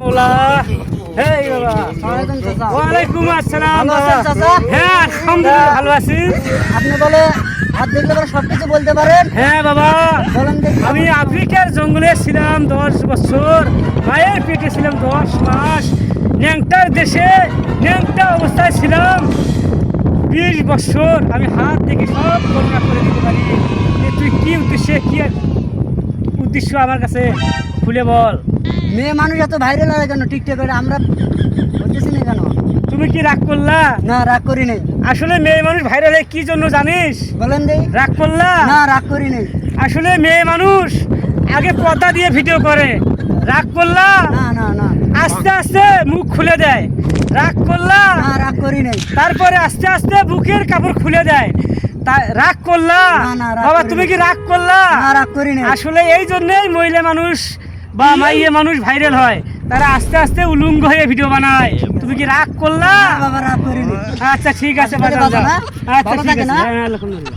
পোলা। এই বাবা, ওয়ালাইকুম আসসালাম। হ্যাঁ আলহামদুলিল্লাহ ভালো আছি। আপনি বলে হাত দেখলে পরে সবকিছু বলতে পারেন? হ্যাঁ বাবা, বলেন দেখি। আমি আফ্রিকার জঙ্গলে ছিলাম 10 বছর, মায়ের পেটে ছিলাম 10 মাস, ন্যাংটার দেশে ন্যাংটা অবস্থায় ছিলাম 20 বছর। আমি হাত থেকে সব বর্ণনা করে দিতে পারি। তুই কি উদ্দেশ্যে, কি উদ্দেশ্য আমার কাছে খুলে বল। মেয়ে মানুষ এত ভাইরাল হয় কেন টিকটকে? আমরা বলতেছি না কেন? তুমি কি রাগ করলা? না, রাগ করি নাই। আসলে মেয়ে মানুষ ভাইরাল হয় কি জন্য জানিস? বলেন দেই। রাগ করলা? না, রাগ করি নাই। আসলে মেয়ে মানুষ আগে পর্দা দিয়ে ভিডিও করে। রাগ করলা? না না না আস্তে আস্তে মুখ খুলে দেয়। রাগ করলা? না, রাগ করি নাই। তারপরে আস্তে আস্তে বুকের কাপড় খুলে দেয়। রাগ করলা? না, না, রাগ বাবা করি তুমি নাই। কি রাগ করলা? না, রাগ করি নাই। আসলে এই জন্যই মহিলা মানুষ বা মাইয়ে মানুষ ভাইরাল হয়। তারা আস্তে আস্তে উলঙ্গ হয়ে ভিডিও বানায়। তুমি কি রাগ করলা? না, বাবা, রাগ করি নাই। আচ্ছা ঠিক আছে, আসলে বাজান বাবা যাও। না? আচ্ছা বাবা ঠিক থাকে আছে, না? হ্যাঁ আলহামদুলিল্লাহ।